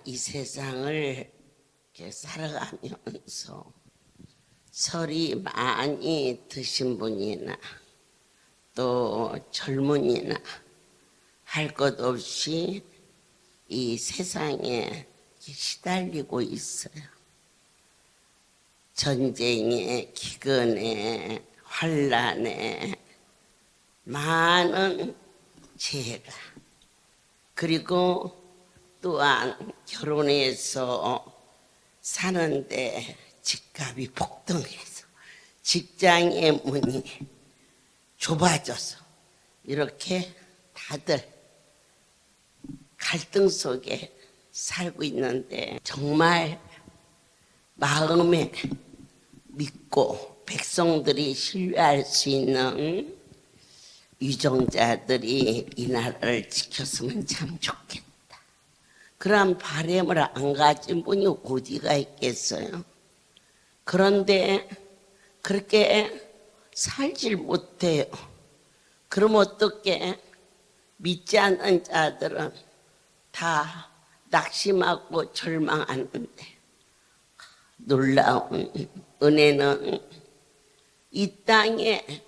이 세상을 이렇게 살아가면서 설이 많이 드신 분이나 또 젊은이나 할 것 없이 이 세상에 시달리고 있어요. 전쟁에, 기근에, 환난에 많은 재해가, 그리고 또한 결혼해서 사는데 집값이 폭등해서 직장의 문이 좁아져서 이렇게 다들 갈등 속에 살고 있는데, 정말 마음에 믿고 백성들이 신뢰할 수 있는 유정자들이 이 나라를 지켰으면 참 좋겠다. 그런 바람을 안 가진 분이 어디가 있겠어요? 그런데 그렇게 살질 못해요. 그럼 어떻게? 믿지 않는 자들은 다 낙심하고 절망하는데, 놀라운 은혜는 이 땅에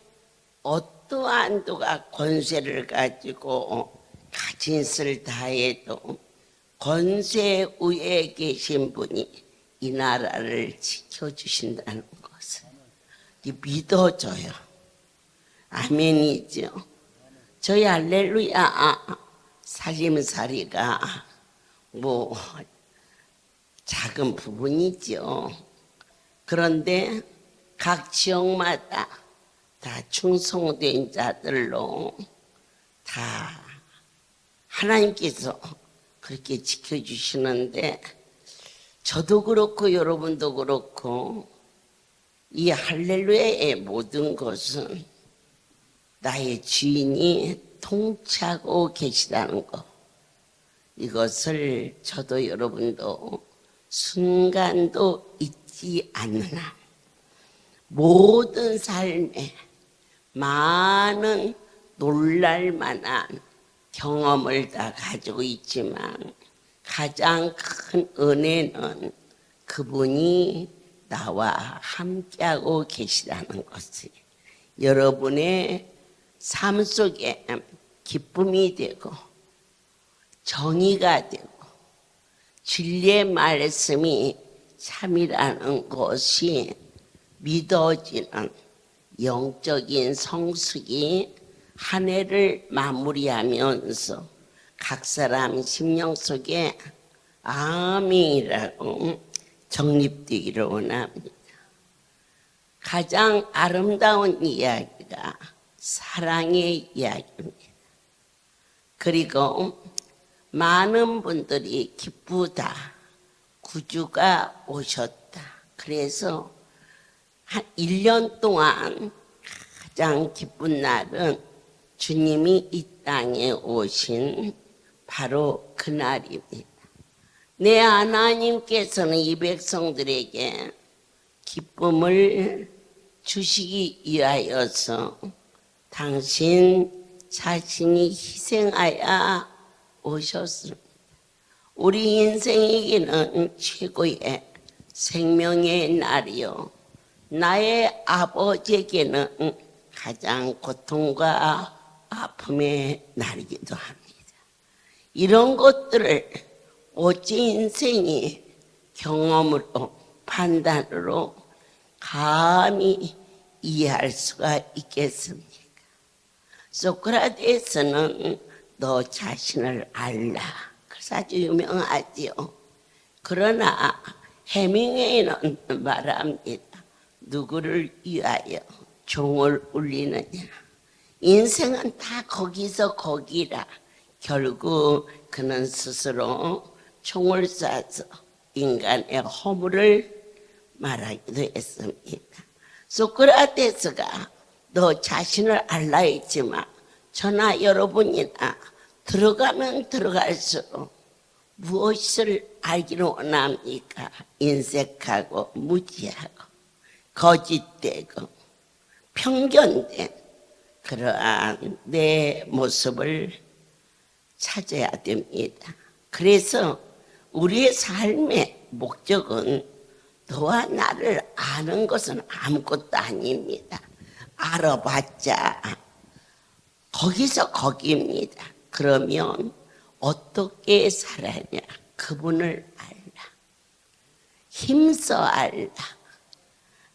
어떠한 누가 권세를 가지고 가진 것을 다해도 권세 위에 계신 분이 이 나라를 지켜주신다는 것을 믿어줘요. 아멘이죠. 저희 할렐루야 살림살이가 뭐 작은 부분이죠. 그런데 각 지역마다 다 충성된 자들로 다 하나님께서 그렇게 지켜주시는데, 저도 그렇고 여러분도 그렇고 이 할렐루야의 모든 것은 나의 주인이 통치하고 계시다는 것, 이것을 저도 여러분도 순간도 잊지 않느나, 모든 삶에 많은 놀랄만한 경험을 다 가지고 있지만 가장 큰 은혜는 그분이 나와 함께하고 계시다는 것이 여러분의 삶 속에 기쁨이 되고 정의가 되고 진리의 말씀이 참이라는 것이 믿어지는 영적인 성숙이 한 해를 마무리하면서 각 사람 심령 속에 아멘이라고 정립되기를 원합니다. 가장 아름다운 이야기가 사랑의 이야기입니다. 그리고 많은 분들이 기쁘다, 구주가 오셨다. 그래서 한 1년 동안 가장 기쁜 날은 주님이 이 땅에 오신 바로 그날입니다. 내 하나님께서는 이 백성들에게 기쁨을 주시기 위하여서 당신 자신이 희생하여 오셨습니다. 우리 인생에게는 최고의 생명의 날이요, 나의 아버지에게는 가장 고통과 아픔의 날이기도 합니다. 이런 것들을 어찌 인생이 경험으로, 판단으로 감히 이해할 수가 있겠습니까? 소크라테스는 너 자신을 알라, 그래서 아주 유명하지요. 그러나 해밍웨이는 말합니다. 누구를 위하여 종을 울리느냐. 인생은 다 거기서 거기라. 결국 그는 스스로 총을 쏴서 인간의 허물을 말하기도 했습니다. 소크라테스가 너 자신을 알라 했지만 저나 여러분이나 들어가면 들어갈수록 무엇을 알기를 원합니까? 인색하고 무지하고 거짓되고 편견된 그러한 내 모습을 찾아야 됩니다. 그래서 우리의 삶의 목적은 너와 나를 아는 것은 아무것도 아닙니다. 알아봤자 거기서 거기입니다. 그러면 어떻게 살아냐? 그분을 알라. 힘써 알라.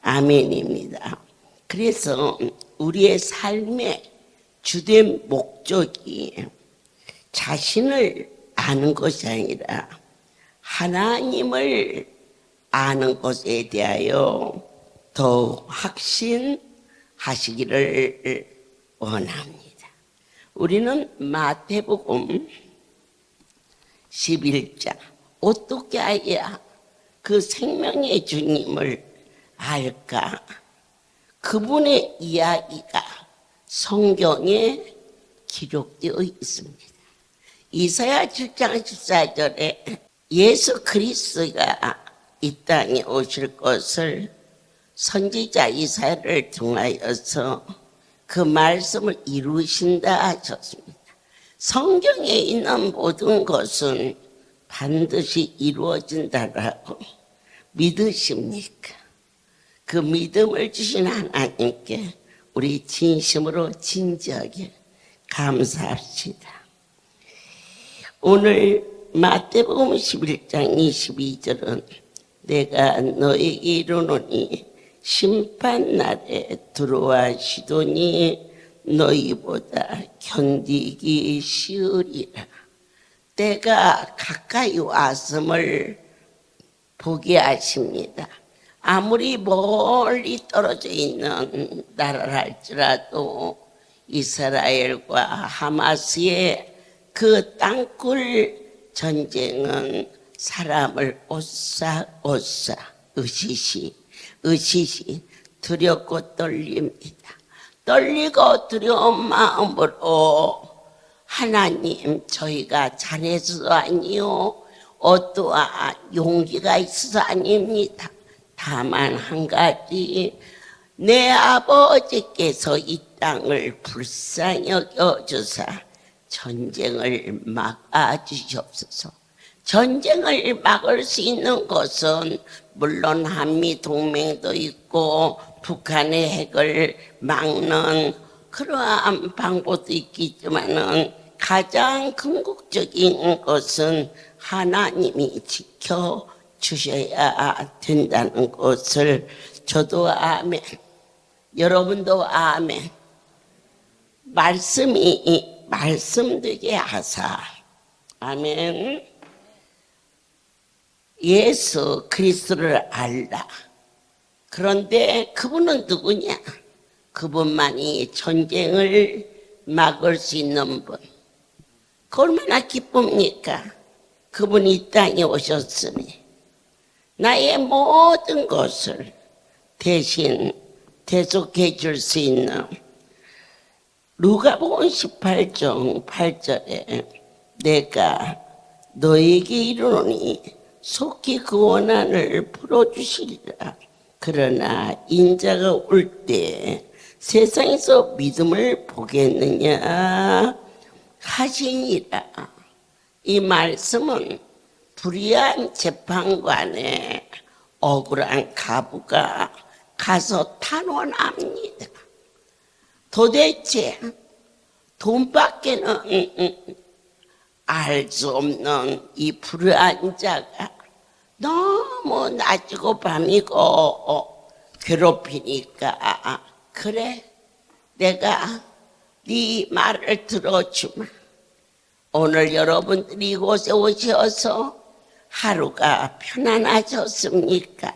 아멘입니다. 그래서 우리의 삶의 주된 목적이 자신을 아는 것이 아니라 하나님을 아는 것에 대하여 더욱 확신하시기를 원합니다. 우리는 마태복음 11장, 어떻게 해야 그 생명의 주님을 알까? 그분의 이야기가 성경에 기록되어 있습니다. 이사야 7장 14절에 예수 그리스도가 이 땅에 오실 것을 선지자 이사야를 통하여서 그 말씀을 이루신다 하셨습니다. 성경에 있는 모든 것은 반드시 이루어진다라고 믿으십니까? 그 믿음을 주신 하나님께 우리 진심으로 진지하게 감사합시다. 오늘 마태복음 11장 22절은 내가 너에게 이르노니 심판날에 들어와 시도니 너희보다 견디기 쉬우리라. 때가 가까이 왔음을 포기하십니다. 아무리 멀리 떨어져 있는 나라를 할지라도 이스라엘과 하마스의 그 땅굴 전쟁은 사람을 오싹오싹 으시시 두렵고 떨립니다. 떨리고 두려운 마음으로 하나님, 저희가 잘해서도 아니요 어떠한 용기가 있어서 아닙니다. 다만 한 가지, 내 아버지께서 이 땅을 불쌍히 여겨주사 전쟁을 막아주시옵소서. 전쟁을 막을 수 있는 것은 물론 한미동맹도 있고 북한의 핵을 막는 그러한 방법도 있겠지만은 가장 궁극적인 것은 하나님이 지켜주셔야 된다는 것을 저도 아멘, 여러분도 아멘, 말씀되게 하사 아멘. 예수 그리스도를 알라. 그런데 그분은 누구냐? 그분만이 전쟁을 막을 수 있는 분. 그 얼마나 기쁩니까? 그분이 이 땅에 오셨으니 나의 모든 것을 대신 대속해 줄 수 있는, 누가복음 18장 8절에 내가 너에게 이르노니 속히 그 원한을 풀어주시리라. 그러나 인자가 올 때 세상에서 믿음을 보겠느냐 하시니라. 이 말씀은 불의한 재판관에 억울한 가부가 가서 탄원합니다. 도대체 돈밖에는 알 수 없는 이 불의한 자가 너무 낮이고 밤이고 괴롭히니까, 그래 내가 네 말을 들어주마. 오늘 여러분들이 이곳에 오셔서 하루가 편안하셨습니까?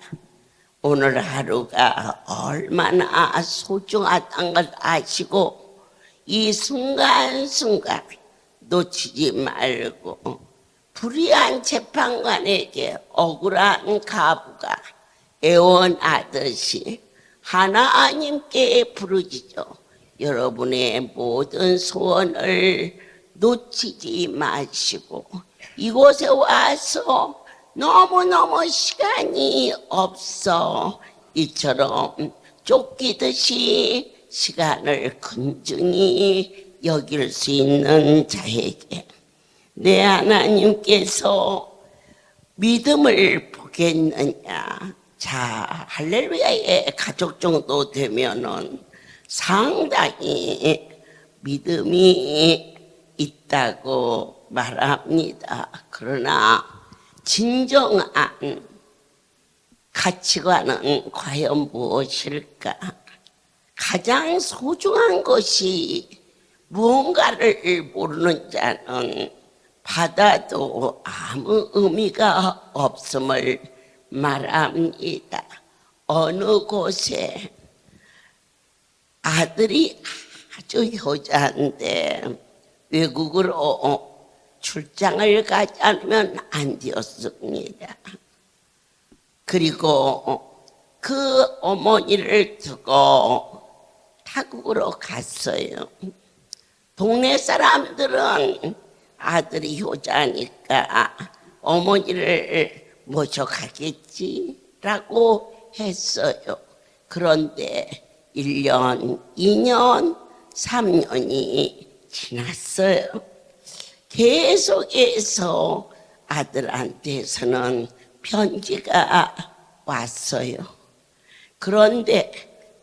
오늘 하루가 얼마나 소중하다는 걸 아시고 이 순간순간 놓치지 말고, 불의한 재판관에게 억울한 가부가 애원하듯이 하나님께 부르짖어 여러분의 모든 소원을 놓치지 마시고, 이곳에 와서 너무너무 시간이 없어 이처럼 쫓기듯이 시간을 근중히 여길 수 있는 자에게 내 하나님께서 믿음을 보겠느냐. 자, 할렐루야의 가족 정도 되면은 상당히 믿음이 있다고 말합니다. 그러나 진정한 가치관은 과연 무엇일까? 가장 소중한 것이 무언가를 모르는 자는 받아도 아무 의미가 없음을 말합니다. 어느 곳에 아들이 아주 효자인데 외국으로 출장을 가지 않으면 안 되었습니다. 그리고 그 어머니를 두고 타국으로 갔어요. 동네 사람들은 아들이 효자니까 어머니를 모셔가겠지라고 했어요. 그런데 1년, 2년, 3년이 지났어요. 계속해서 아들한테서는 편지가 왔어요. 그런데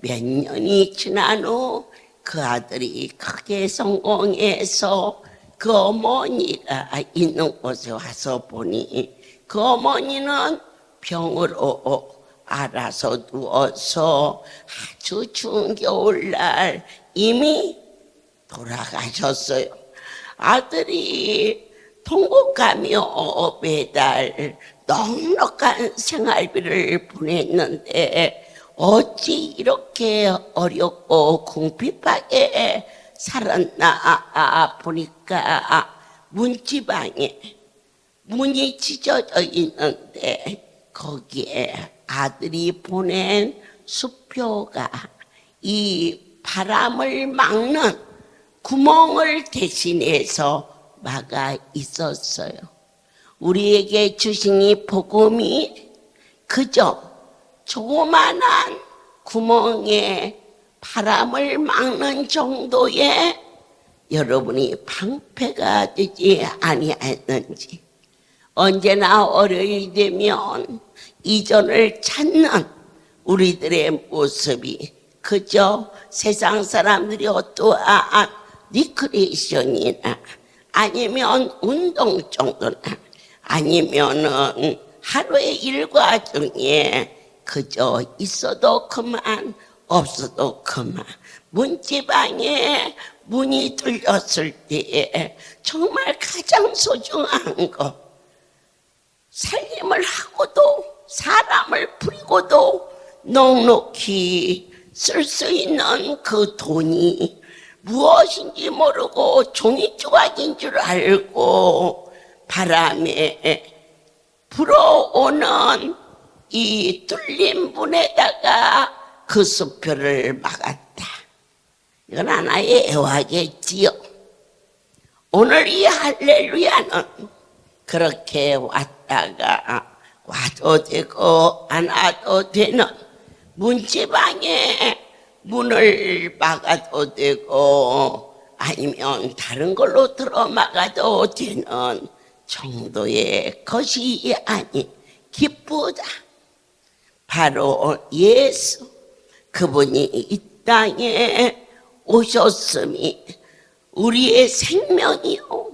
몇 년이 지난 후 그 아들이 크게 성공해서 그 어머니가 있는 곳에 와서 보니 그 어머니는 병으로 알아서 누워서 아주 추운 겨울날 이미 돌아가셨어요. 아들이 통곡하며 매달 넉넉한 생활비를 보냈는데 어찌 이렇게 어렵고 궁핍하게 살았나 보니까 문지방에 문이 찢어져 있는데 거기에 아들이 보낸 수표가 이 바람을 막는 구멍을 대신해서 막아 있었어요. 우리에게 주신 이 복음이 그저 조그만한 구멍에 바람을 막는 정도의 여러분이 방패가 되지 아니하였는지, 언제나 어려이 되면 이전을 찾는 우리들의 모습이 그저 세상 사람들이 어떠한 리크레이션이나 아니면 운동 정도나 아니면은 하루의 일과 중에 그저 있어도 그만 없어도 그만, 문지방에 문이 뚫렸을 때에 정말 가장 소중한 것, 살림을 하고도 사람을 부리고도 넉넉히 쓸 수 있는 그 돈이 무엇인지 모르고 종이 조각인 줄 알고 바람에 불어오는 이 뚫린 문에다가 그 수표를 막았다. 이건 하나의 애화겠지요. 오늘 이 할렐루야는 그렇게 왔다가 와도 되고 안 와도 되는, 문지방에 문을 막아도 되고 아니면 다른 걸로 들어막아도 되는 정도의 것이 아닌 기쁘다. 바로 예수, 그분이 이 땅에 오셨음이 우리의 생명이요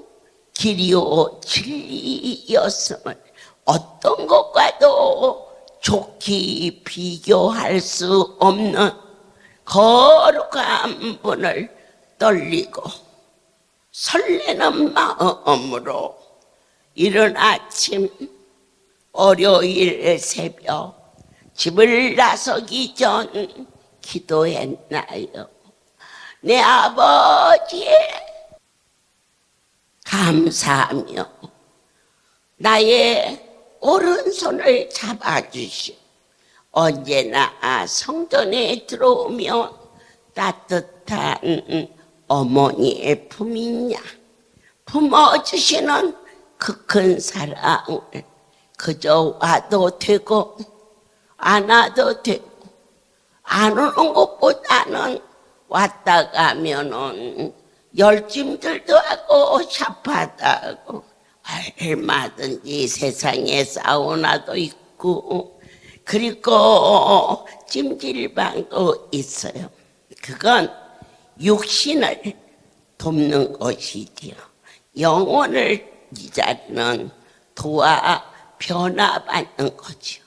길이요 진리였음을 어떤 것과도 좋게 비교할 수 없는 거룩한 분을 떨리고 설레는 마음으로 이른 아침 월요일 새벽 집을 나서기 전 기도했나요? 내 아버지의 감사하며 나의 오른손을 잡아주시오. 언제나 성전에 들어오면 따뜻한 어머니의 품이냐, 품어주시는 그 큰 사랑을 그저 와도 되고 안 와도 되고, 안 오는 것보다는 왔다 가면은 열짐들도 하고 샤파도 하고 얼마든지 세상에 사우나도 있고 그리고 찜질방도 있어요. 그건 육신을 돕는 것이지요. 영혼을 이 자리는 도와 변화받는 거죠.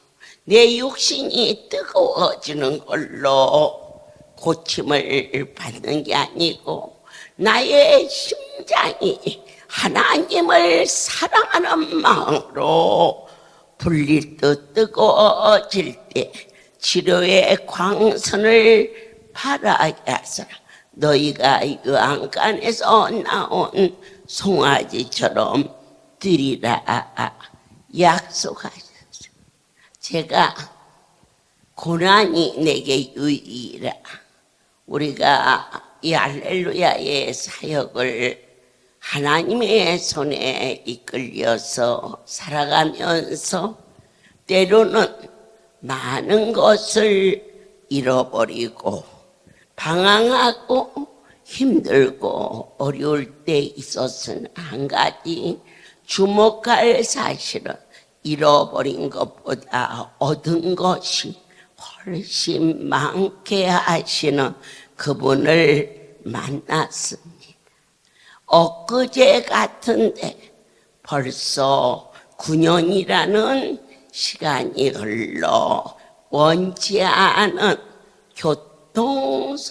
내 육신이 뜨거워지는 걸로 고침을 받는 게 아니고 나의 심장이 하나님을 사랑하는 마음으로 불릴 듯 뜨거워질 때 치료의 광선을 발하게 하소서. 너희가 유황간에서 나온 송아지처럼 드리라 약속하소서. 제가 고난이 내게 유익이라. 우리가 이 할렐루야의 사역을 하나님의 손에 이끌려서 살아가면서 때로는 많은 것을 잃어버리고 방황하고 힘들고 어려울 때 있었으나 한 가지 주목할 사실은 잃어버린 것보다 얻은 것이 훨씬 많게 하시는 그분을 만났습니다. 엊그제 같은데 벌써 9년이라는 시간이 흘러 원치 않은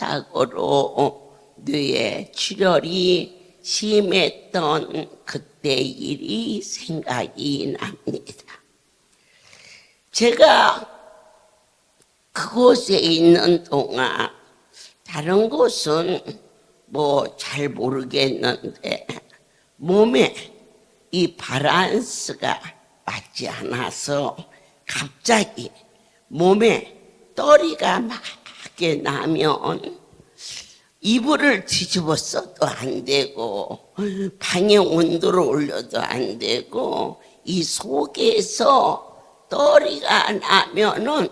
교통사고로 뇌에 출혈이 심했던 그때 일이 생각이 납니다. 제가 그곳에 있는 동안 다른 곳은 뭐 잘 모르겠는데 몸에 이 바란스가 맞지 않아서 갑자기 몸에 떨이가 막게 나면 이불을 뒤집어 써도 안 되고 방에 온도를 올려도 안 되고 이 속에서 떨이가 나면은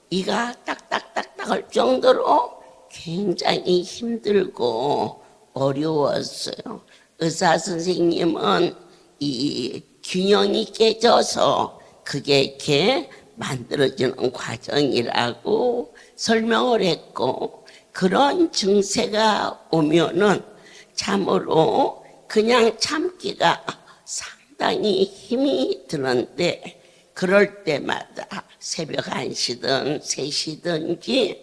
이가 딱딱딱딱 할 정도로 굉장히 힘들고 어려웠어요. 의사 선생님은 이 균형이 깨져서 그게 이렇게 만들어지는 과정이라고 설명을 했고, 그런 증세가 오면은 참으로 그냥 참기가 상당히 힘이 드는데, 그럴 때마다 새벽 1시든 3시든지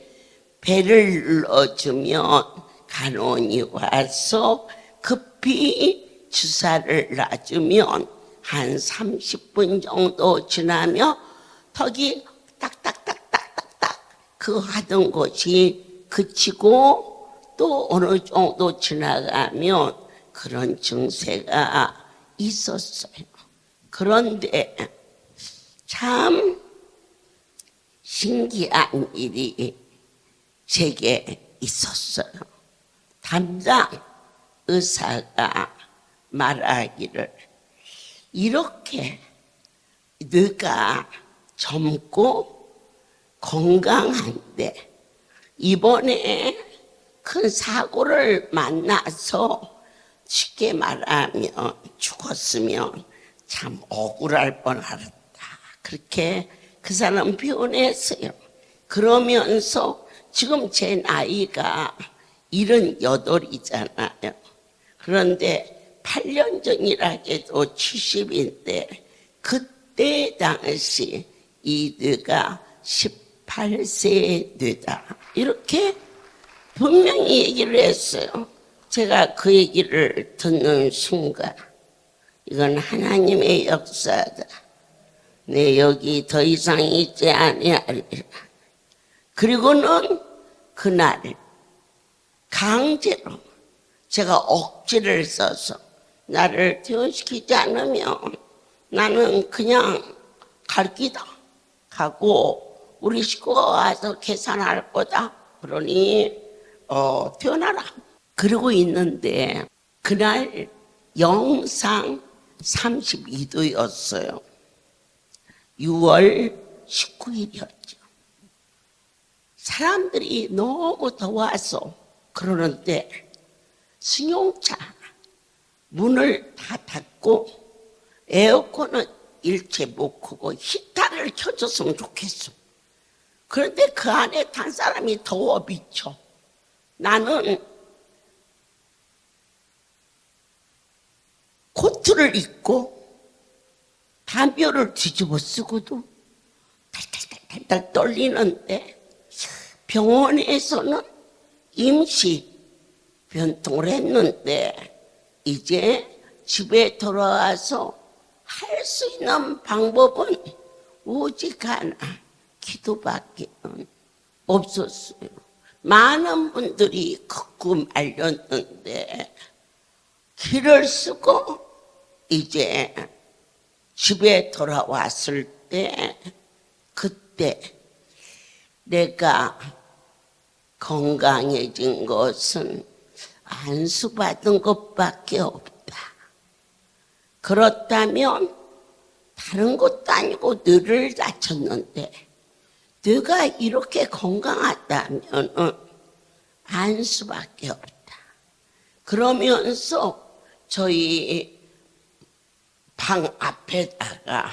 배를 눌러주면 간호원이 와서 급히 주사를 놔주면 한 30분 정도 지나면 턱이 딱딱딱딱딱딱 그 하던 것이 그치고 또 어느 정도 지나가면 그런 증세가 있었어요. 그런데 참 신기한 일이 제게 있었어요. 담당 의사가 말하기를, 이렇게 네가 젊고 건강한데 이번에 큰 사고를 만나서 쉽게 말하면 죽었으면 참 억울할 뻔하다, 그렇게 그 사람 표현했어요. 그러면서 지금 제 나이가 78이잖아요. 그런데 8년 전이라 해도 70인데 그때 당시 이 뇌가 18세 뇌다, 이렇게 분명히 얘기를 했어요. 제가 그 얘기를 듣는 순간 이건 하나님의 역사다, 내 여기 더 이상 있지 아니하리라. 그리고는 그날 강제로 제가 억지를 써서 나를 퇴원시키지 않으면 나는 그냥 갈 기다, 가고 우리 식구가 와서 계산할 거다, 그러니 퇴원하라. 그러고 있는데 그날 영상 32도였어요. 6월 19일이었죠. 사람들이 너무 더워서 그러는데 승용차 문을 다 닫고 에어컨은 일체 못 켜고 히터를 켜줬으면 좋겠어. 그런데 그 안에 탄 사람이 더워 미쳐. 나는 코트를 입고 담요를 뒤집어 쓰고도 달달달달 떨리는데, 병원에서는 임시 변통을 했는데 이제 집에 돌아와서 할 수 있는 방법은 오직 하나, 기도밖에 없었어요. 많은 분들이 극구 말렸는데 길을 쓰고 이제 집에 돌아왔을 때, 그때 내가 건강해진 것은 안수받은 것밖에 없다. 그렇다면 다른 것도 아니고 뇌를 다쳤는데 뇌가 이렇게 건강하다면 안수밖에 없다. 그러면서 저희 방 앞에다가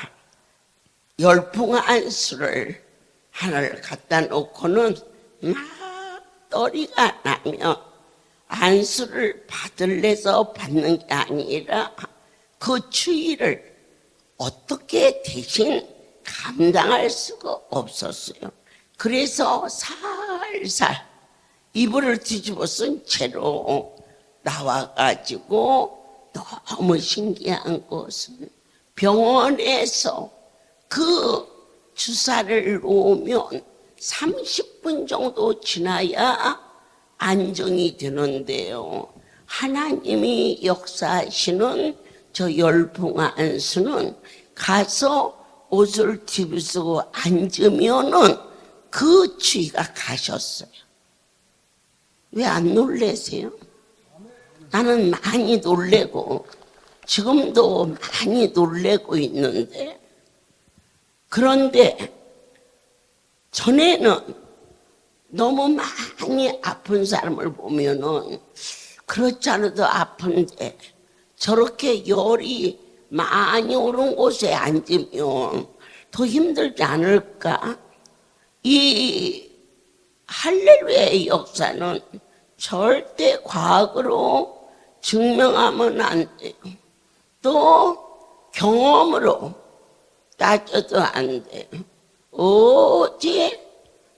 열풍 안수를 하나를 갖다 놓고는 막 떨이가 나면 안수를 받을래서 받는 게 아니라 그 추위를 어떻게 대신 감당할 수가 없었어요. 그래서 살살 이불을 뒤집어 쓴 채로 나와가지고, 너무 신기한 것은 병원에서 그 주사를 놓으면 30분 정도 지나야 안정이 되는데요. 하나님이 역사하시는 저 열풍안수는 가서 옷을 뒤집고 앉으면은 그 주의가 가셨어요. 왜 안 놀래세요? 나는 많이 놀래고 지금도 많이 놀래고 있는데, 그런데 전에는 너무 많이 아픈 사람을 보면은 그렇지 않아도 아픈데 저렇게 열이 많이 오른 곳에 앉으면 더 힘들지 않을까? 이 할렐루야의 역사는 절대 과학으로 증명하면 안 돼요. 또 경험으로 따져도 안 돼요. 오직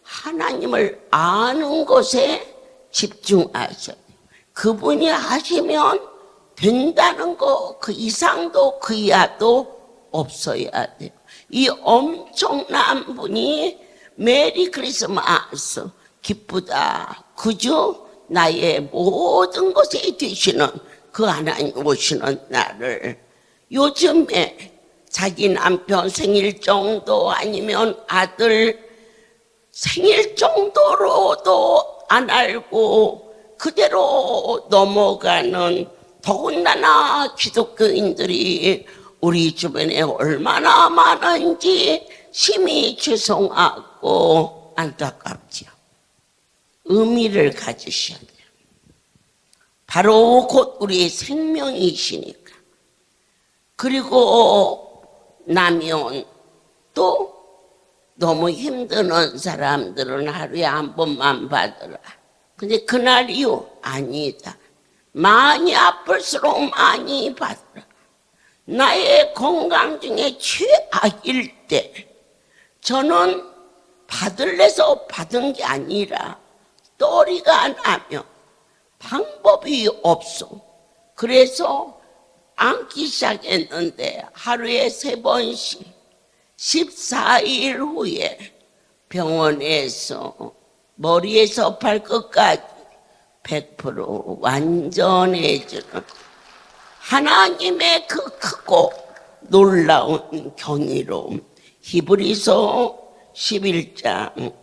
하나님을 아는 것에 집중하셔야 돼요. 그분이 하시면 된다는 거, 그 이상도 그 이하도 없어야 돼요. 이 엄청난 분이 메리 크리스마스 기쁘다, 그저 나의 모든 것이 되시는 그 하나님 오시는 날을, 요즘에 자기 남편 생일 정도 아니면 아들 생일 정도로도 안 알고 그대로 넘어가는, 더군다나 기독교인들이 우리 주변에 얼마나 많은지 심히 죄송하고 안타깝지요. 의미를 가지셔야 돼요. 바로 곧 우리의 생명이시니까. 그리고 나면 또 너무 힘드는 사람들은 하루에 한 번만 받으라. 근데 그날 이후 아니다. 많이 아플수록 많이 받으라. 나의 건강 중에 최악일 때 저는 받을래서 받은 게 아니라 또리가 나면 방법이 없어. 그래서 앉기 시작했는데 하루에 3번씩 14일 후에 병원에서 머리에서 발끝까지 100% 완전해지는 하나님의 그 크고 놀라운 경이로움. 히브리서 11장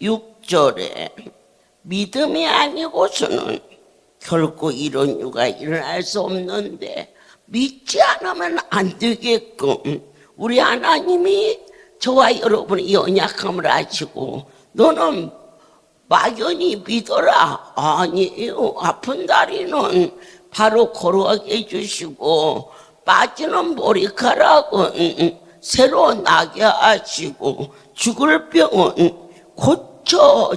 6절에 믿음이 아니고서는 결코 이런 일가 일어날 수 없는데 믿지 않으면 안 되게끔 우리 하나님이 저와 여러분의 연약함을 아시고 너는 막연히 믿어라. 아니에요. 아픈 다리는 바로 걸어가게 해주시고 빠지는 머리카락은 새로 나게 하시고 죽을 병은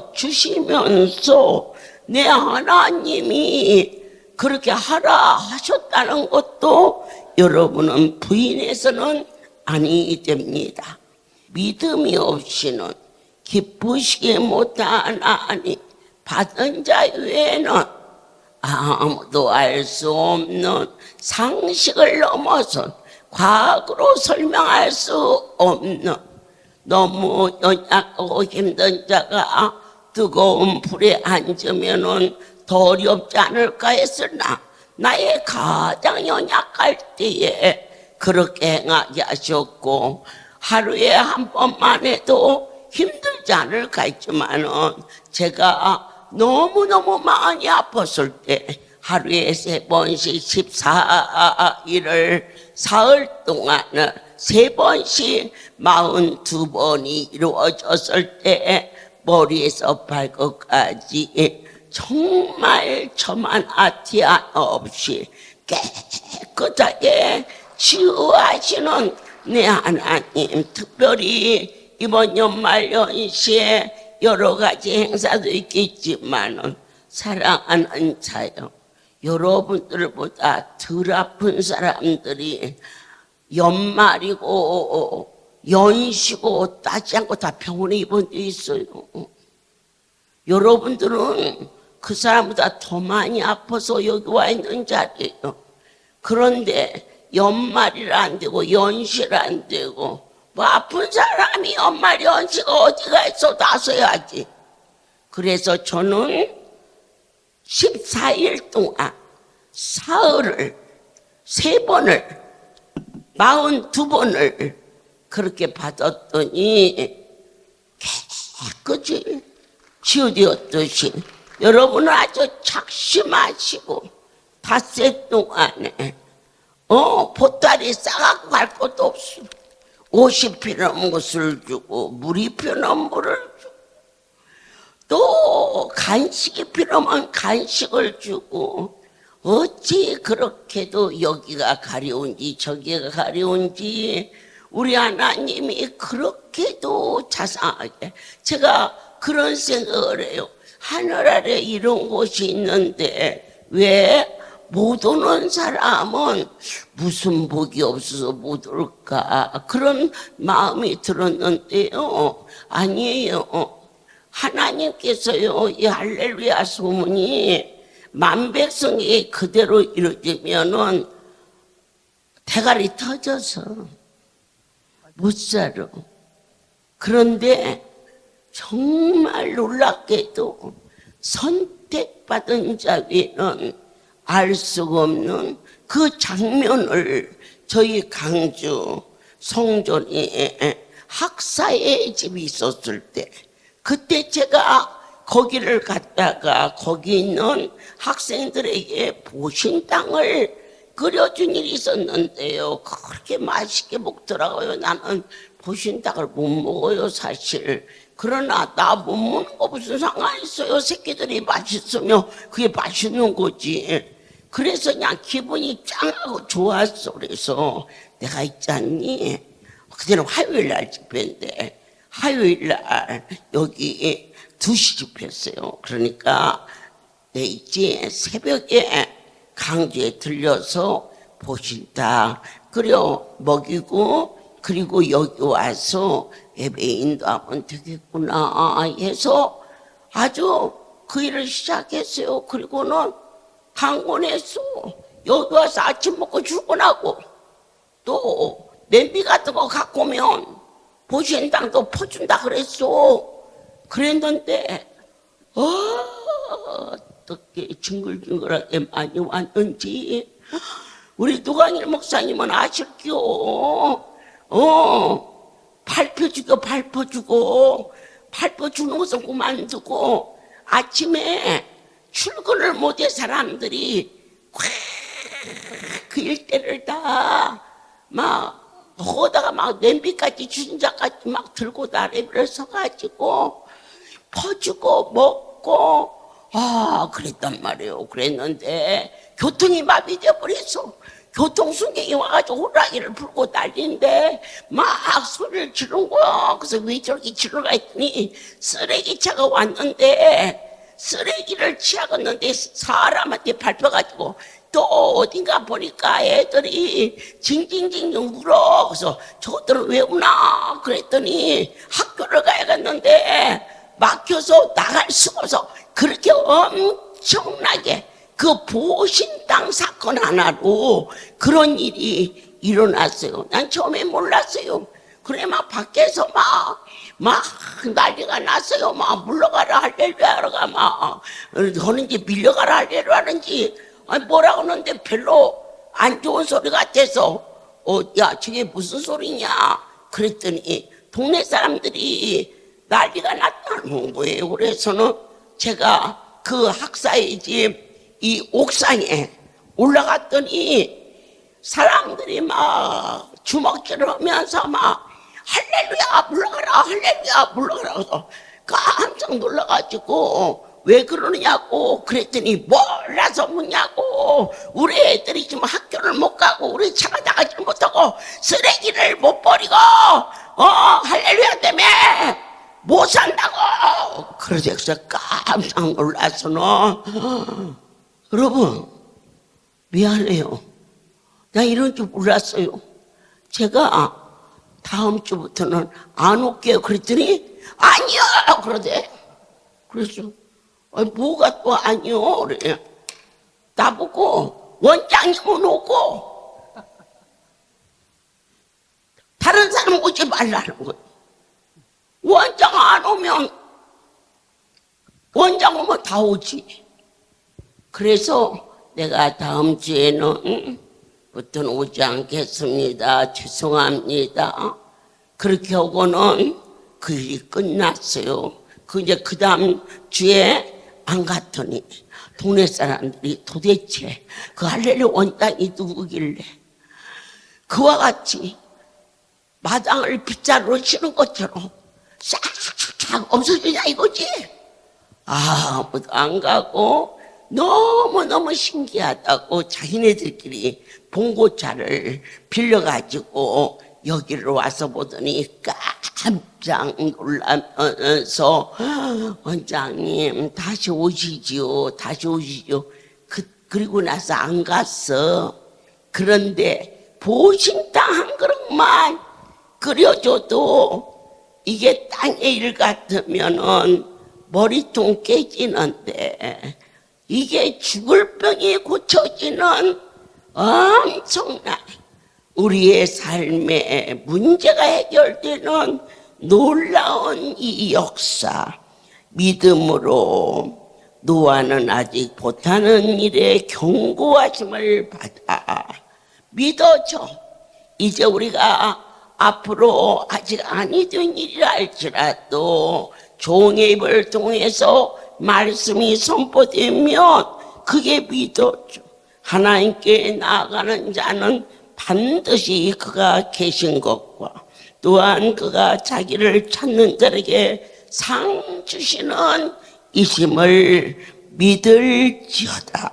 고쳐주시면서 내 하나님이 그렇게 하라 하셨다는 것도 여러분은 부인해서는 아니 됩니다. 믿음이 없이는 기쁘시게 못하나니 받은 자 외에는 아무도 알 수 없는 상식을 넘어선 과학으로 설명할 수 없는 너무 연약하고 힘든 자가 뜨거운 불에 앉으면은 더 어렵지 않을까 했으나 나의 가장 연약할 때에 그렇게 행하게 하셨고 하루에 한 번만 해도 힘들지 않을까 했지만은 제가 너무너무 많이 아팠을 때 하루에 3번씩 14일을 사흘 동안을 3번씩 42번이 이루어졌을 때 머리에서 발끝까지 정말 저만한 티 하나 없이 깨끗하게 치유하시는 내 하나님, 특별히 이번 연말 연시에 여러 가지 행사도 있겠지만 사랑하는 자요, 여러분들보다 덜 아픈 사람들이 연말이고 연시고 따지 않고 다 병원에 입원돼 있어요. 여러분들은 그 사람보다 더 많이 아파서 여기 와 있는 자리예요. 그런데 연말이라 안 되고 연시라 안 되고 뭐 아픈 사람이 엄마 연식 어디가 있어 나서야지. 그래서 저는 14일 동안 사흘을 3번을 42번을 그렇게 받았더니 깨끗이 치유되었듯이 여러분은 아주 작심하시고 닷새 동안에 보따리 싸갖고 갈 것도 없어. 옷이 필요한 것을 주고 물이 필요한 물을 주고 또 간식이 필요하면 간식을 주고 어찌 그렇게도 여기가 가려운지 저기가 가려운지 우리 하나님이 그렇게도 자상하게 제가 그런 생각을 해요. 하늘 아래 이런 곳이 있는데 왜 못 오는 사람은 무슨 복이 없어서 못 올까 그런 마음이 들었는데요. 아니에요. 하나님께서요 이 할렐루야 소문이 만백성이 그대로 이루어지면은 대가리 터져서 못 살아. 그런데 정말 놀랍게도 선택받은 자위는 알 수가 없는 그 장면을 저희 강주 성전에 학사의 집이 있었을 때 그때 제가 거기를 갔다가 거기 있는 학생들에게 보신탕을 끓여준 일이 있었는데요. 그렇게 맛있게 먹더라고요. 나는 보신탕을 못 먹어요 사실. 그러나 나 못 먹는 거 무슨 상관 있어요. 새끼들이 맛있으면 그게 맛있는 거지. 그래서 그냥 기분이 짱하고 좋았어. 그래서 내가 있잖니 그때는 화요일날 집회인데 화요일날 여기 2시 집회했어요. 그러니까 내 있지 새벽에 강주에 들려서 보신탕 끓여 먹이고 그리고 여기 와서 예배인도 하면 되겠구나 해서 아주 그 일을 시작했어요. 그리고는 강권했어. 여기 와서 아침 먹고 출근하고 또 냄비 같은 거 갖고 오면 보신탕도 퍼준다 그랬어. 그랬는데 어떻게 징글징글하게 많이 왔는지 우리 노광일 목사님은 아실게요. 발표 주고 발표 주는 것은 그만두고 아침에 출근을 못해 사람들이 그 일대를 다 막 거기다가 막 냄비까지 주전자까지 막 들고 나래비를 서가지고 퍼주고 먹고 그랬단 말이에요. 그랬는데 교통이 마비돼 버렸어. 교통순경이 와가지고 호랑이를 불고 난리인데 막 소리를 지른 거야. 그래서 왜 저렇게 지르가 했더니 쓰레기차가 왔는데 쓰레기를 치워갔는데 사람한테 밟혀가지고 또 어딘가 보니까 애들이 징징징징 울어. 그래서 저들은 왜 우나 그랬더니 학교를 가야겠는데 막혀서 나갈 수가 없어. 그렇게 엄청나게 그 보신탕 사건 하나로 그런 일이 일어났어요. 난 처음에 몰랐어요. 그래 막 밖에서 막 난리가 났어요. 막 물러가라 할렐루야가 막 그런지 밀려가라 할렐루야 하는지 뭐라고 하는데 별로 안 좋은 소리 같아서 야 저게 무슨 소리냐 그랬더니 동네 사람들이 난리가 났다는 거예요. 그래서는 제가 그 학사의 집 이 옥상에 올라갔더니 사람들이 막 주먹질을 하면서 막 할렐루야 물러가라 할렐루야 물러가라 그래서 깜짝 놀라가지고 왜 그러느냐고 그랬더니 몰라서 묻냐고. 우리 애들이 지금 학교를 못 가고 우리 차가 나가지 못하고 쓰레기를 못 버리고 할렐루야 때문에 못 산다고. 그래서 깜짝 놀라서는 여러분 미안해요. 나 이런 줄 몰랐어요. 제가 다음 주부터는 안 올게요. 그랬더니 아니요 그러대. 그래서 뭐가 또 아니요 그래. 나보고 원장님은 오고 다른 사람 오지 말라는 거예요. 원장 안 오면, 원장 오면 다 오지. 그래서 내가 다음 주에는 부터는 오지 않겠습니다. 죄송합니다. 그렇게 하고는 그 일이 끝났어요. 이제 그 다음 주에 안 갔더니 동네 사람들이 도대체 그 할렐루야 원장이 누구길래 그와 같이 마당을 빗자루로 치는 것처럼 싹 없어지냐 이거지. 아무도 안 가고 너무너무 신기하다고 자기네들끼리 봉고차를 빌려가지고 여기로 와서 보더니 깜짝 놀라면서 원장님 다시 오시지요. 다시 오시지요. 그리고 나서 안 갔어. 그런데 보신탕 한 그릇만 끓여줘도 이게 땅의 일 같으면은 머리통 깨지는데 이게 죽을 병이 고쳐지는 엄청난 우리의 삶에 문제가 해결되는 놀라운 이 역사, 믿음으로 노아는 아직 못하는 일에 경고하심을 받아 믿어줘. 이제 우리가 앞으로 아직 아니 된 일이라 할지라도 종의 입을 통해서 말씀이 선포되면 그게 믿어줘. 하나님께 나아가는 자는 반드시 그가 계신 것과 또한 그가 자기를 찾는 자에게 상 주시는 이심을 믿을지어다.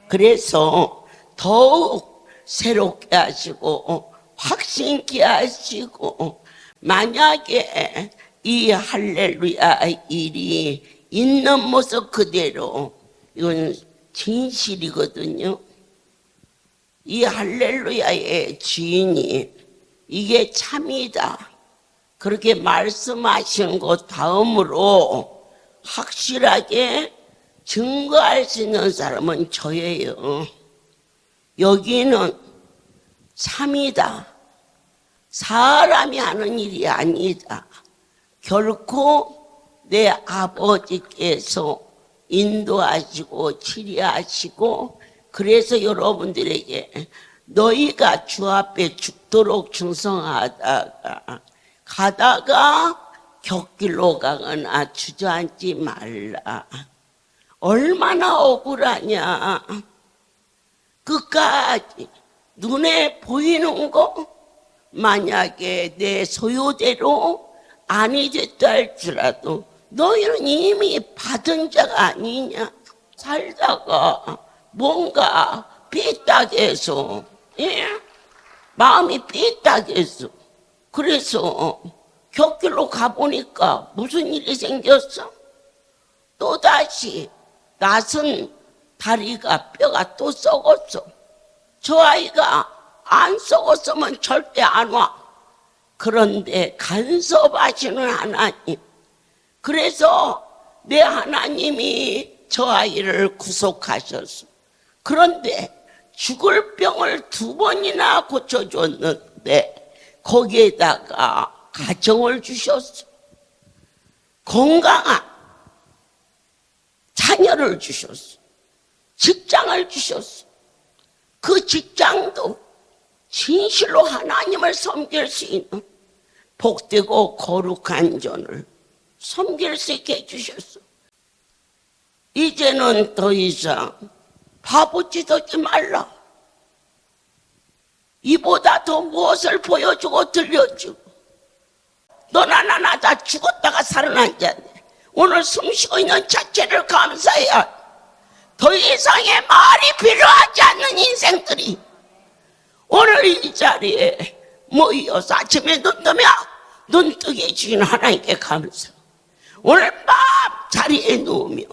그래서 더욱 새롭게 하시고 확신케 하시고, 만약에 이 할렐루야 일이 있는 모습 그대로, 이건 진실이거든요. 이 할렐루야의 주인이 이게 참이다 그렇게 말씀하신 것 다음으로 확실하게 증거할 수 있는 사람은 저예요. 여기는 참이다, 사람이 하는 일이 아니다. 결코 내 아버지께서 인도하시고 치리하시고, 그래서 여러분들에게 너희가 주 앞에 죽도록 충성하다가 가다가 곁길로 가거나 주저앉지 말라. 얼마나 억울하냐. 끝까지 눈에 보이는 거 만약에 내 소유대로 아니 됐다 할지라도 너희는 이미 받은 자가 아니냐. 살다가 뭔가 삐딱해서, 마음이 삐딱해서, 그래서 곁길로 가보니까 무슨 일이 생겼어? 또다시 낯은 다리가, 뼈가 또 썩었어. 저 아이가 안 썩었으면 절대 안 와. 그런데 간섭하시는 하나님, 그래서 내 하나님이 저 아이를 구속하셨어. 그런데 죽을 병을 2번이나 고쳐줬는데 거기에다가 가정을 주셨어. 건강한 자녀를 주셨어. 직장을 주셨어. 그 직장도 진실로 하나님을 섬길 수 있는 복되고 거룩한 전을 섬길 수 있게 해주셨어. 이제는 더 이상 바보짓 하지 말라. 이보다 더 무엇을 보여주고 들려주고, 너나 나나 다 죽었다가 살아난 자인데 오늘 숨쉬고 있는 자체를 감사해야 해. 더 이상의 말이 필요하지 않는 인생들이 오늘 이 자리에 모여서 아침에 눈 뜨면 눈 뜨게 해주신 하나님께 감사. 오늘 밤 자리에 누우며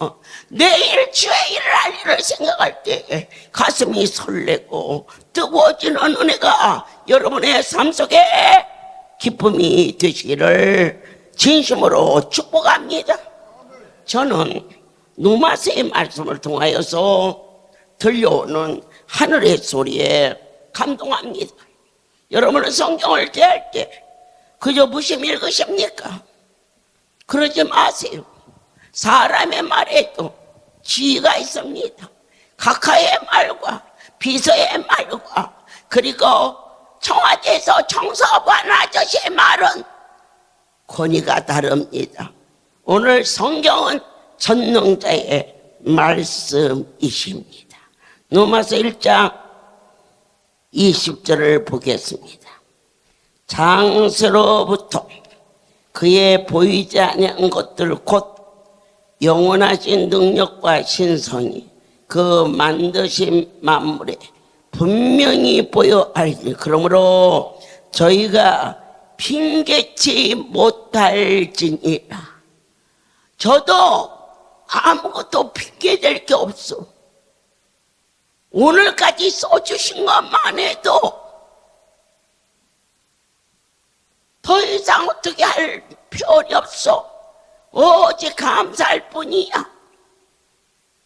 내일 주의 일을 할 일을 생각할 때 가슴이 설레고 뜨거워지는 은혜가 여러분의 삶 속에 기쁨이 되시기를 진심으로 축복합니다. 저는 노마세의 말씀을 통하여서 들려오는 하늘의 소리에 감동합니다. 여러분은 성경을 대할 때 그저 무심 읽으십니까? 그러지 마세요. 사람의 말에도 지혜가 있습니다. 각하의 말과 비서의 말과 그리고 청와대에서 청소부한 아저씨의 말은 권위가 다릅니다. 오늘 성경은 전능자의 말씀이십니다. 로마서 1장 20절을 보겠습니다. 장세로부터 그의 보이지 아니한 것들 곧 영원하신 능력과 신성이 그 만드신 만물에 분명히 보여 알지. 그러므로 저희가 핑계치 못할지니라. 저도 아무것도 핑계댈 게 없어. 오늘까지 써주신 것만 해도 더 이상 어떻게 할 필요는 없어. 오직 감사할 뿐이야.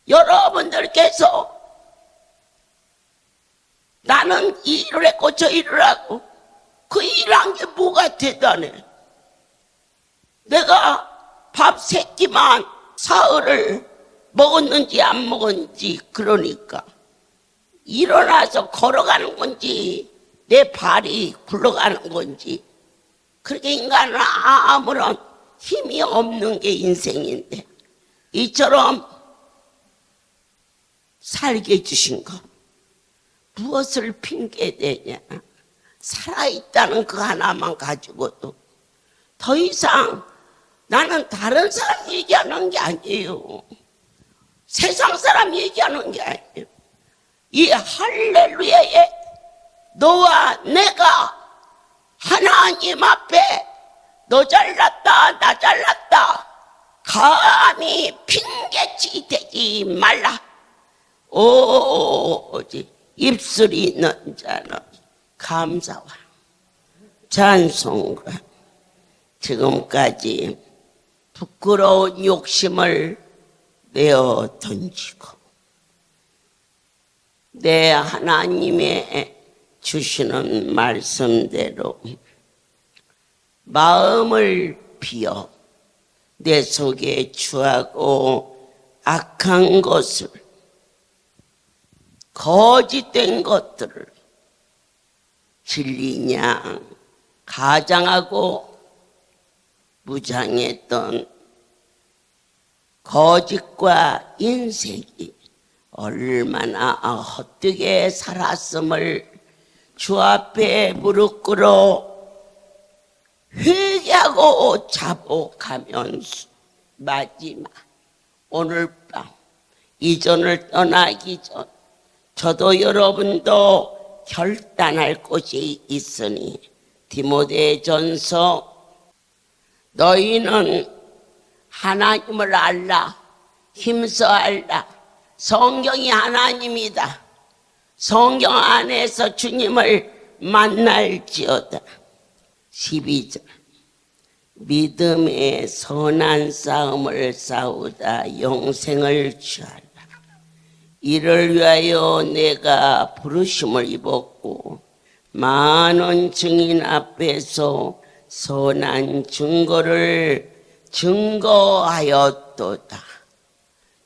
여러분들께서 나는 이 일을 했고 저 일을 하고 그 일한 게 뭐가 대단해. 내가 밥 세 끼만 사흘을 먹었는지 안 먹었는지, 그러니까 일어나서 걸어가는 건지 내 발이 굴러가는 건지, 그렇게 인간은 아무런 힘이 없는 게 인생인데 이처럼 살게 해주신 것, 무엇을 핑계대냐. 살아있다는 그 하나만 가지고도 더 이상 나는 다른 사람 얘기하는 게 아니에요. 세상 사람 얘기하는 게 아니에요. 이 할렐루야에 너와 내가 하나님 앞에 너 잘났다 나 잘났다 감히 핑계치 대지 말라. 오직 입술이 있는 자는 감사와 찬송과 지금까지 부끄러운 욕심을 내어 던지고 내 하나님의 주시는 말씀대로 마음을 비워 내 속에 추하고 악한 것을, 거짓된 것들을 진리냐 가장하고 무장했던 거짓과 인색이 얼마나 헛되게 살았음을 주 앞에 무릎 꿇어 회개하고 자복하면서 마지막 오늘 밤 이전을 떠나기 전 저도 여러분도 결단할 곳이 있으니 디모데전서 너희는 하나님을 알라, 힘써 알라. 성경이 하나님이다. 성경 안에서 주님을 만날지어다. 12절 믿음의 선한 싸움을 싸우다 영생을 취하라. 이를 위하여 내가 부르심을 입었고 많은 증인 앞에서 선한 증거를 증거하였도다.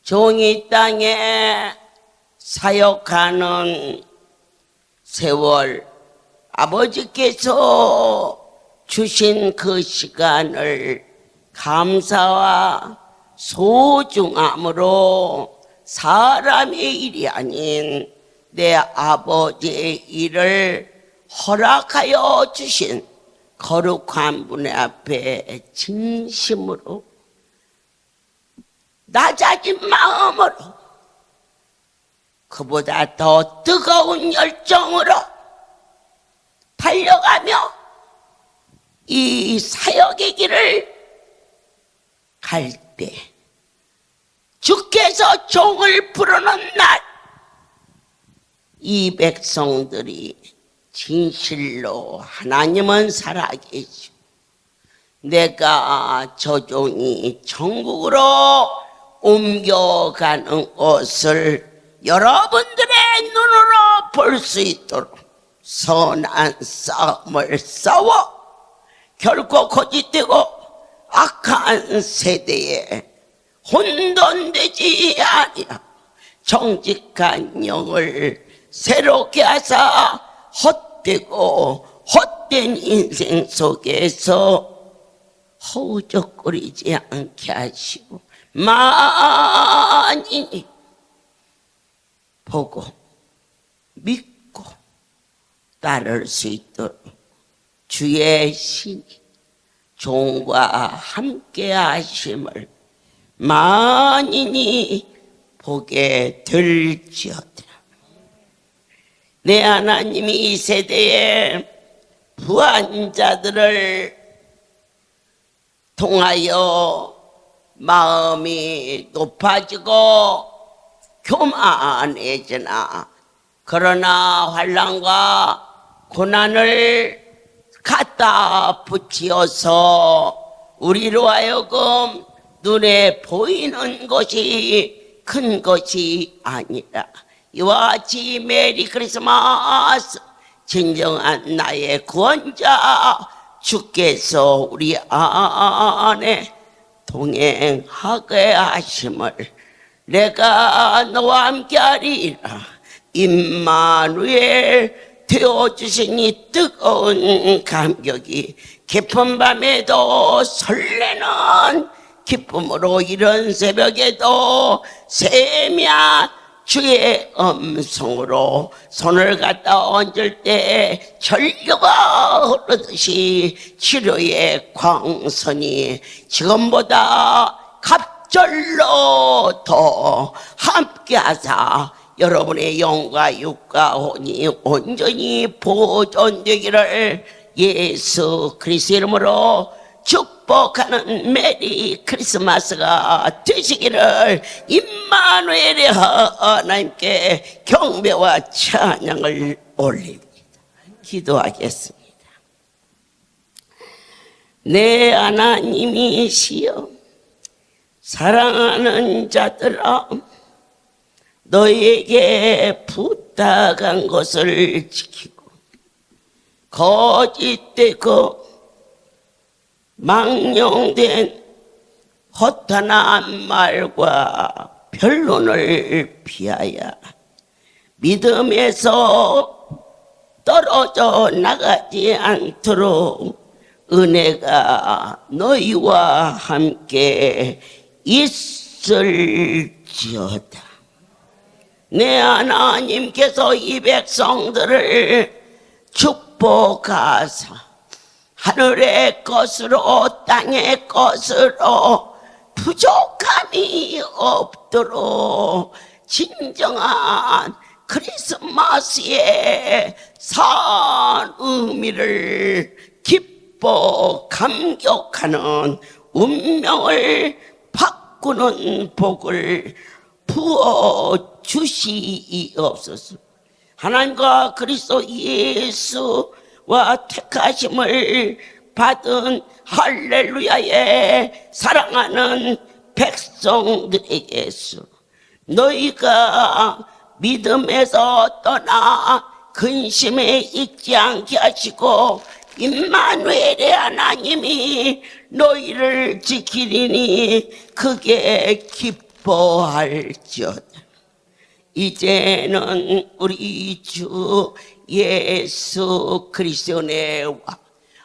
종이 땅에 사역하는 세월, 아버지께서 주신 그 시간을 감사와 소중함으로 사람의 일이 아닌 내 아버지의 일을 허락하여 주신 거룩한 분의 앞에 진심으로 낮아진 마음으로 그보다 더 뜨거운 열정으로 달려가며 이 사역의 길을 갈 때 주께서 종을 부르는 날 이 백성들이 진실로 하나님은 살아계시고 내가 저 종이 천국으로 옮겨가는 것을 여러분들의 눈으로 볼 수 있도록 선한 싸움을 싸워 결코 거짓되고 악한 세대에 혼돈되지 아니하 정직한 영을 새롭게 하사 헛되고 헛된 인생 속에서 허우적거리지 않게 하시고 많이 보고 믿고 따를 수 있도록 주의 신이 종과 함께 하심을 만인이 보게 될지어다. 내 하나님이 이 세대에 부한 자들을 통하여 마음이 높아지고 교만해지나 그러나 환난과 고난을 갖다 붙여서 우리로 하여금 눈에 보이는 것이 큰 것이 아니라 이와 같이 메리 크리스마스 진정한 나의 구원자 주께서 우리 안에 동행하게 하심을 내가 너와 함께하리라 임마누엘 되어주신 이 뜨거운 감격이 깊은 밤에도 설레는 기쁨으로 이른 새벽에도 세미한 주의 음성으로 손을 갖다 얹을 때 전류가 흐르듯이 치료의 광선이 지금보다 갑절로 더 함께하사 여러분의 영과 육과 혼이 온전히 보존되기를 예수 그리스도 이름으로 축복하는 메리 크리스마스가 되시기를 임마누엘의 하나님께 경배와 찬양을 올립니다. 기도하겠습니다. 내 하나님이시여 사랑하는 자들아 너에게 부탁한 것을 지키고 거짓되고 망령된 허탄한 말과 변론을 피하여 믿음에서 떨어져 나가지 않도록 은혜가 너희와 함께 있을지어다. 내 하나님께서 이 백성들을 축복하사 하늘의 것으로 땅의 것으로 부족함이 없도록 진정한 크리스마스의 산 의미를 기뻐 감격하는 운명을 바꾸는 복을 부어 주시옵소서. 하나님과 그리스도 예수와 택하심을 받은 할렐루야의 사랑하는 백성들에게서 너희가 믿음에서 떠나 근심에 있지 않게 하시고 임마누엘의 하나님이 너희를 지키리니 그게 기뻐할지어다. 이제는 우리 주 예수 그리스도의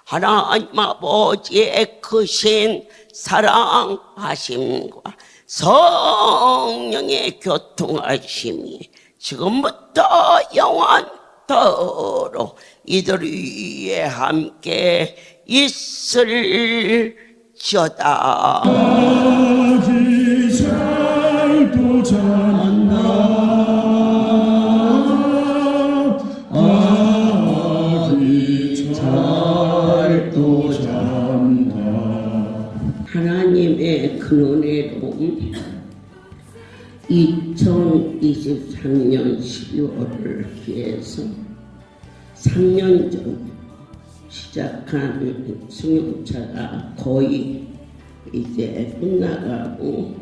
하나님 아버지의 크신 사랑하심과 성령의 교통하심이 지금부터 영원토록 이들 위에 함께 있을지어다. 아기 잘도 잔다 아기 잘도 잔다. 하나님의 큰 은혜로 2023년 12월을 기해서 3년 전 시작한 승용차가 거의 이제 끝나가고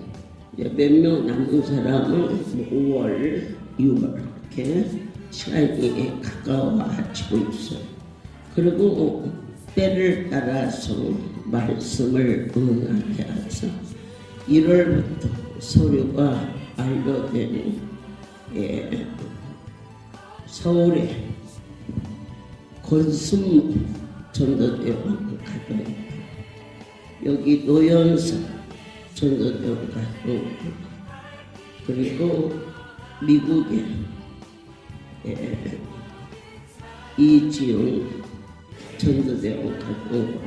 이제 몇 명 남은 사람은 5월, 6월 이렇게 시간이 가까워지고 있어요. 그리고 때를 따라서 말씀을 응하게 하사 1월부터 서류가 완료된 서울의 권순 전도대원 가고 여기 노현석 전도대원 가고 그리고 미국의 이지용 전도대원 가고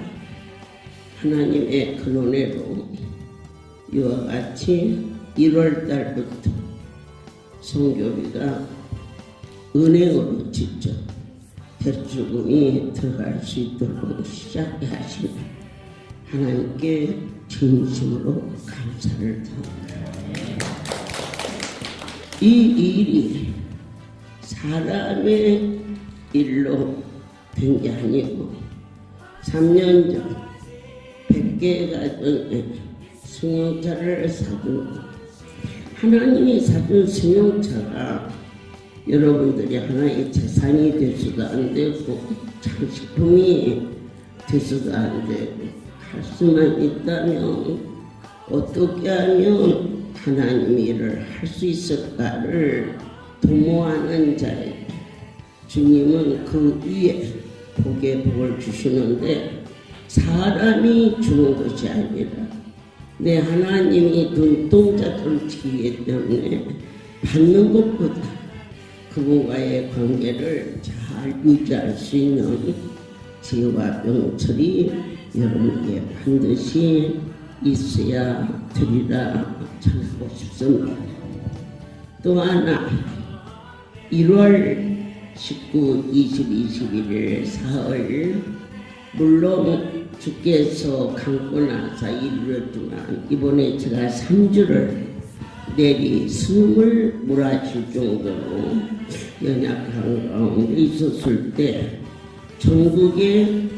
하나님의 근원으로 이와 같이 1월 달부터 성교비가 은행으로 직접 대출금이 들어갈 수 있도록 시작해 하신 하나님께 진심으로 감사를 드립니다. 이 일이 사람의 일로 된 게 아니고 3년 전 100개 가정에 승용차를 사준 하나님이 사준 승용차가 여러분들이 하나의 재산이 돼서도 안 되고 장식품이 돼서도 안 되고 할 수만 있다면 어떻게 하면 하나님 일을 할 수 있을까를 도모하는 자에게 주님은 그 위에 복의 복을 주시는데 사람이 주는 것이 아니라 내 하나님이 눈동자를 치기 때문에 받는 것보다 그분과의 관계를 잘 유지할 수 있는 지혜와 명철이 여러분께 반드시 있어야 되리라 전하고 싶습니다. 또 하나 1월 19, 20, 21일 사흘 물론 주께서 감고 나서 이르렀지만 이번에 제가 3주를 내리 숨을 몰아칠 정도로 연약한 가운데 있었을 때 전국에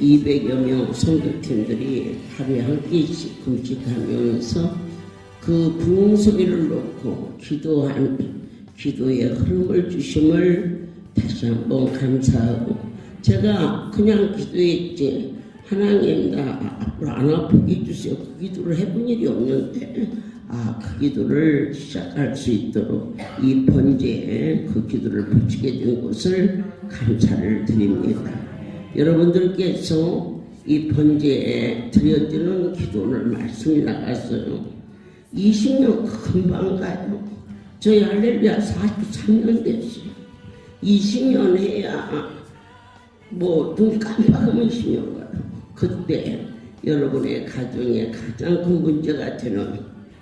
200여 명 선교팀들이 하루에 한 끼씩 금식하면서 그 부흥 소리를 놓고 기도의 흐름을 주심을 다시 한번 감사하고 제가 그냥 기도했지 하나님 나 앞으로 안 아프게 해주세요 그 기도를 해본 일이 없는데 그 기도를 시작할 수 있도록 이 번제에 그 기도를 붙이게 된 것을 감사를 드립니다. 여러분들께서 이 번제에 드려지는 기도를 말씀이 나갔어요. 20년 금방 가요. 저희 할렐루야 43년 됐어요. 20년 해야 눈 깜빡하면 20년 가요. 그때 여러분의 가정에 가장 큰 문제가 되는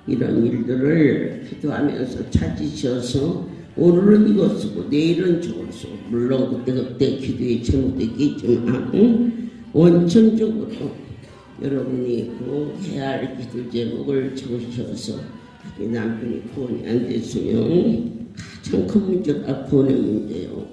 이런 일들을 기도하면서 찾으셔서 오늘은 이거 쓰고 내일은 저걸 쓰고 물론 그때 기도의 제목도 있겠지만 원천적으로 여러분이 꼭 해야 할 기도 제목을 적으셔서 남편이 구원이 안 됐으면 가장 큰 문제가 구원의 문제예요.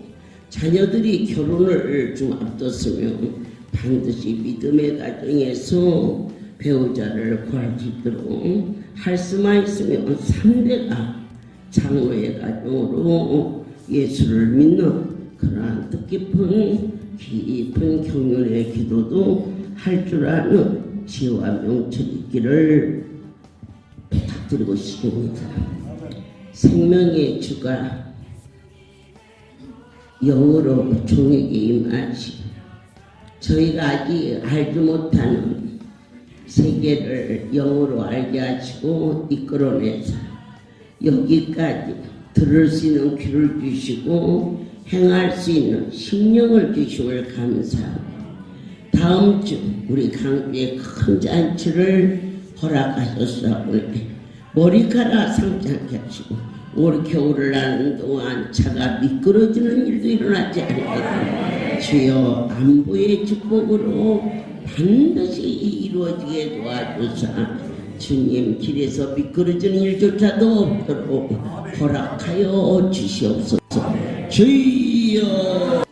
자녀들이 결혼을 좀 앞뒀으면 반드시 믿음의 가정에서 배우자를 구할 수 있도록 할 수만 있으면 3대가 장로의 가정으로 예수를 믿는 그러한 뜻깊은 깊은 경륜의 기도도 할 줄 아는 지혜와 명철이 있기를 부탁드리고 싶습니다. 생명의 주가 영으로 종에게 임하시 저희가 아직 알지 못하는 세계를 영으로 알게 하시고 이끌어내서 여기까지 들을 수 있는 귀를 주시고 행할 수 있는 심령을 주심을 감사하고 다음 주 우리 강주에 큰 잔치를 허락하셨사오니 머리카락 상지 않게 하시고 올 겨울을 나는 동안 차가 미끄러지는 일도 일어나지 않게 주여 안보의 축복으로 반드시 이루어지게 도와주사 주님 길에서 미끄러지는 일조차도 없도록 허락하여 주시옵소서. 주여